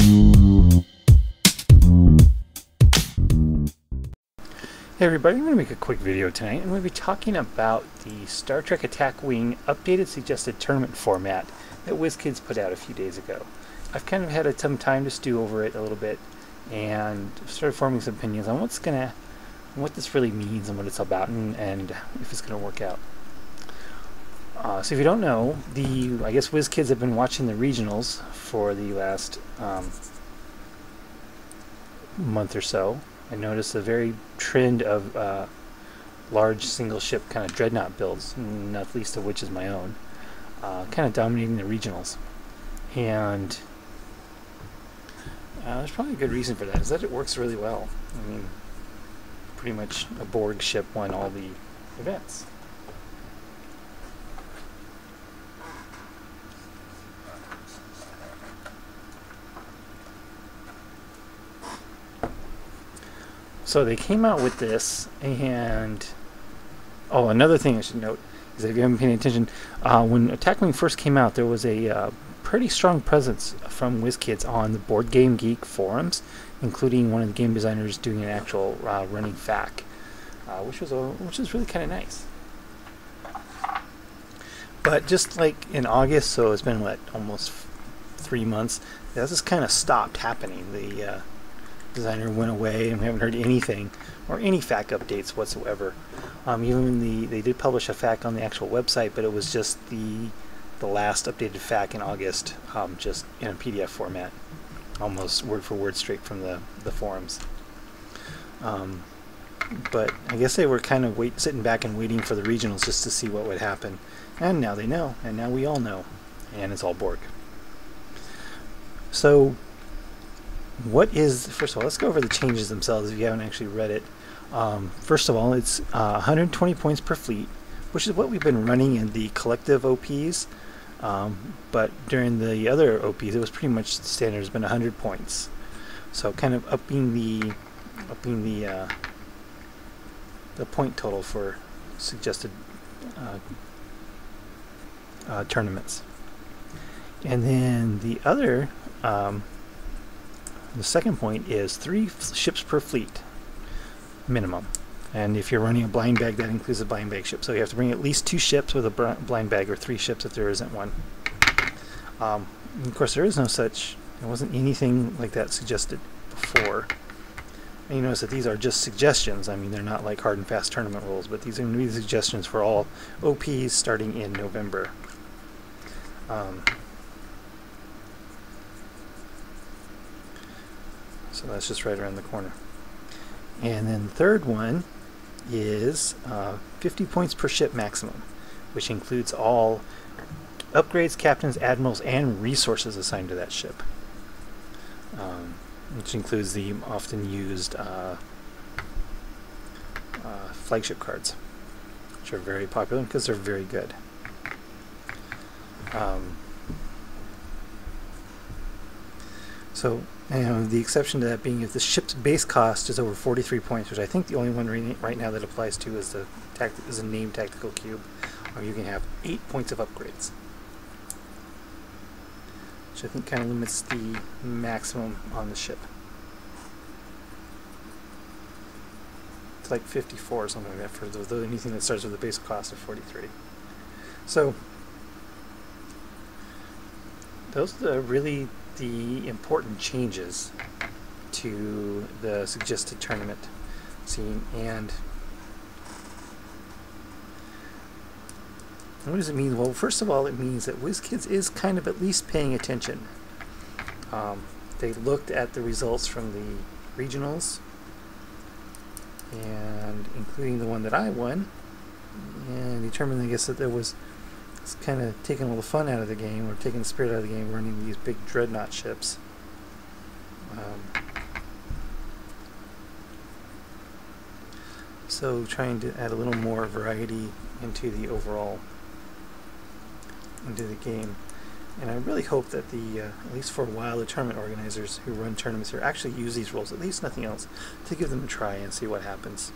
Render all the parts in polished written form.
Hey everybody, I'm going to make a quick video tonight. I'm going to be talking about the Star Trek Attack Wing updated suggested tournament format that WizKids put out a few days ago. I've kind of had some time to stew over it a little bit and started forming some opinions on what this really means and what it's about and if it's going to work out. So if you don't know, I guess WizKids have been watching the regionals for the last month or so. I noticed a very trend of large single ship kind of dreadnought builds, not least of which is my own, kind of dominating the regionals. And there's probably a good reason for that, is that it works really well. I mean, pretty much a Borg ship won all the events. So they came out with this, and another thing I should note is that if you haven't been paying attention, when Attack Wing first came out, there was a pretty strong presence from WizKids on the Board Game Geek forums, including one of the game designers doing an actual running FAQ, which was really kind of nice. But just like in August, so it's been almost 3 months, that just kind of stopped happening. The designer went away and we haven't heard anything or any FAQ updates whatsoever. Even they did publish a FAQ on the actual website, but it was just the last updated FAQ in August, just in a PDF format, almost word for word straight from the forums. But I guess they were kind of sitting back and waiting for the regionals just to see what would happen, and now they know, and now we all know, and it's all Borg. So first of all, let's go over the changes themselves if you haven't actually read it. First of all, it's 120 points per fleet, which is what we've been running in the collective OPs, but during the other OPs it was pretty much the standard has been 100 points. So kind of upping the point total for suggested tournaments. And then the other the second point is 3 ships per fleet minimum, and if you're running a blind bag, that includes a blind bag ship, so you have to bring at least 2 ships with a blind bag, or 3 ships if there isn't one. Of course, there wasn't anything like that suggested before. And you notice that these are just suggestions. I mean, they're not like hard and fast tournament rules, but these are going to be suggestions for all OPs starting in November. So that's just right around the corner. And then the third one is 50 points per ship maximum, which includes all upgrades, captains, admirals, and resources assigned to that ship, which includes the often used flagship cards, which are very popular because they're very good. So, the exception to that being if the ship's base cost is over 43 points, which I think the only one right now that applies to is a named tactical cube, or you can have 8 points of upgrades, which I think kind of limits the maximum on the ship. It's like 54 or something like that for anything that starts with a base cost of 43. So those are really the important changes to the suggested tournament scene. And what does it mean? Well, first of all, it means that WizKids is kind of at least paying attention. They looked at the results from the regionals, and including the one that I won, and determined, I guess, that there was it's kind of taking all the fun out of the game, or taking the spirit out of the game, running these big dreadnought ships. So trying to add a little more variety into the overall, into the game. And I really hope that at least for a while, the tournament organizers who run tournaments here actually use these rules, at least nothing else, to give them a try and see what happens.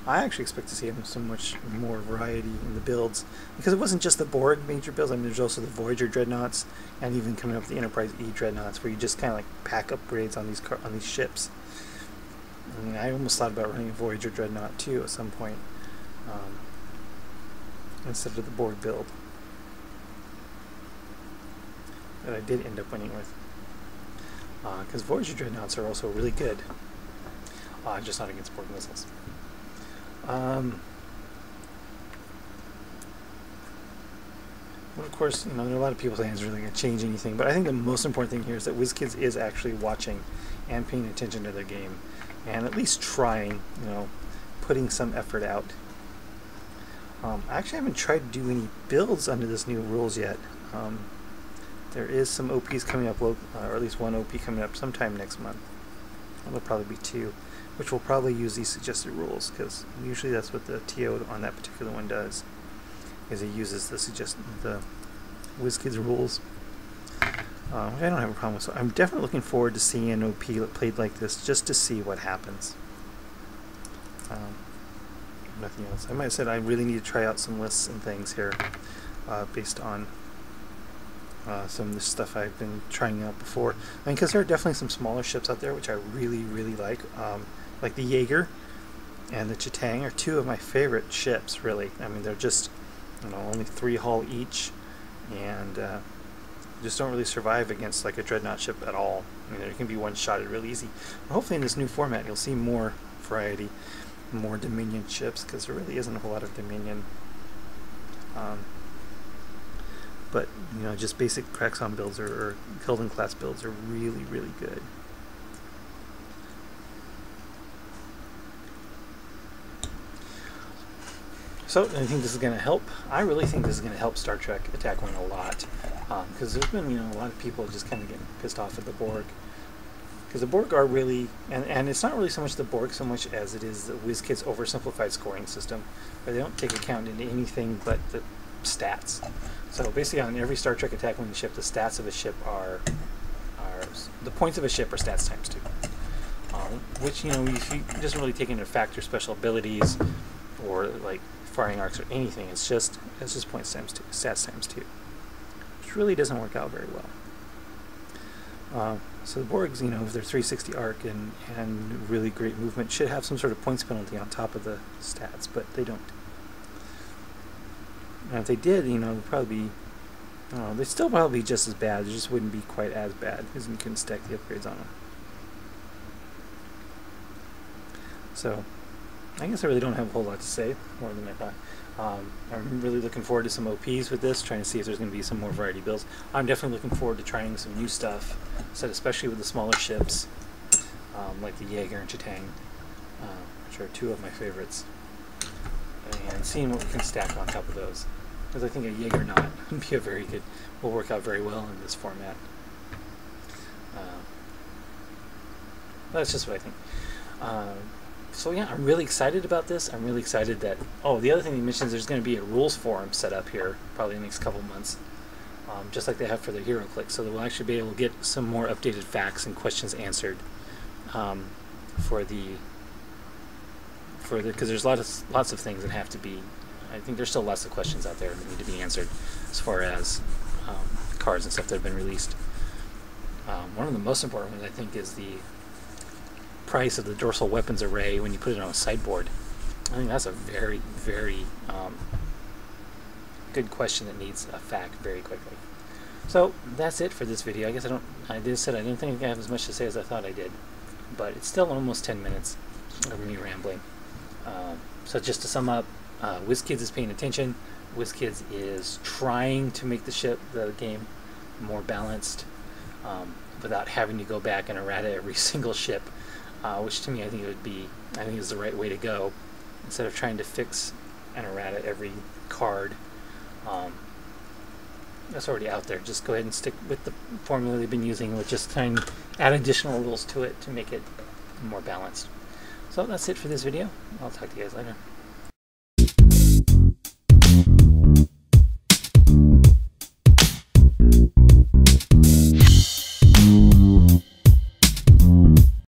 I actually expect to see so much more variety in the builds, because it wasn't just the Borg major builds. I mean, there's also the Voyager dreadnoughts, and even coming up with the Enterprise E dreadnoughts, where you just kind of like pack upgrades on these ships. I mean, I almost thought about running a Voyager dreadnought too at some point, instead of the Borg build that I did end up winning with, because Voyager dreadnoughts are also really good, just not against Borg missiles. Well, of course, there are a lot of people saying it's really going to change anything, but I think the most important thing here is that WizKids is actually watching and paying attention to their game, and at least trying, putting some effort out. I actually haven't tried to do any builds under this new rules yet. There is some OPs coming up, or at least one OP coming up sometime next month. There'll probably be two, which will probably use these suggested rules, because usually that's what the TO on that particular one does, is it uses the WizKids rules, which I don't have a problem with. So I'm definitely looking forward to seeing an OP played like this, just to see what happens. Nothing else. I might have said I really need to try out some lists and things here, based on some of the stuff I've been trying out before. I mean, because there are definitely some smaller ships out there which I really, really like the Jaeger and the Chitang are two of my favorite ships, really. I mean, they're just, only 3 hull each, and just don't really survive against like a dreadnought ship at all. I mean, they can be one-shotted real easy. But hopefully in this new format you'll see more variety, more Dominion ships, because there really isn't a whole lot of Dominion. But just basic Kraxon builds or Kelvin class builds are really, really good. So I think this is going to help. I really think this is going to help Star Trek Attack Wing a lot, because there's been a lot of people just kind of getting pissed off at the Borg, because the Borg are really, and it's not really so much the Borg so much as it is the WizKids oversimplified scoring system, where they don't take account into anything but the stats. So basically on every Star Trek Attack Wing ship, the stats of a ship are the points of a ship are stats times 2, which if you doesn't really take into factor special abilities or like firing arcs or anything. It's just points times 2, stats times 2, which really doesn't work out very well. So the Borgs, if they're 360 arc and really great movement, should have some sort of points penalty on top of the stats, but they don't. And if they did, they'd probably be, they'd still probably be just as bad. They just wouldn't be quite as bad, because you couldn't stack the upgrades on them. So I guess I really don't have a whole lot to say, more than I thought. I'm really looking forward to some OPs with this, trying to see if there's going to be some more variety builds. I'm definitely looking forward to trying some new stuff, especially with the smaller ships, like the Jaeger and Chitang, which are two of my favorites, and seeing what we can stack on top of those. Because I think a Jaeger will work out very well in this format. That's just what I think. So yeah, I'm really excited about this. I'm really excited that, the other thing he mentions, there's going to be a rules forum set up here probably in the next couple months, just like they have for the HeroClix, so that we'll actually be able to get some more updated facts and questions answered because there's lots of things that have to be, I think there's still lots of questions out there that need to be answered as far as cards and stuff that have been released. One of the most important ones, I think, is the price of the dorsal weapons array when you put it on a sideboard. I think that's a very, very good question that needs a fact very quickly. So that's it for this video. I guess I didn't think I have as much to say as I thought I did, but it's still almost 10 minutes of me rambling. So just to sum up, WizKids is paying attention. WizKids is trying to make the game more balanced, without having to go back and errata every single ship, which to me I think is the right way to go, instead of trying to fix and errata every card. That's already out there. Just go ahead and stick with the formula they've been using, with just trying to add additional rules to it to make it more balanced. So that's it for this video. I'll talk to you guys later.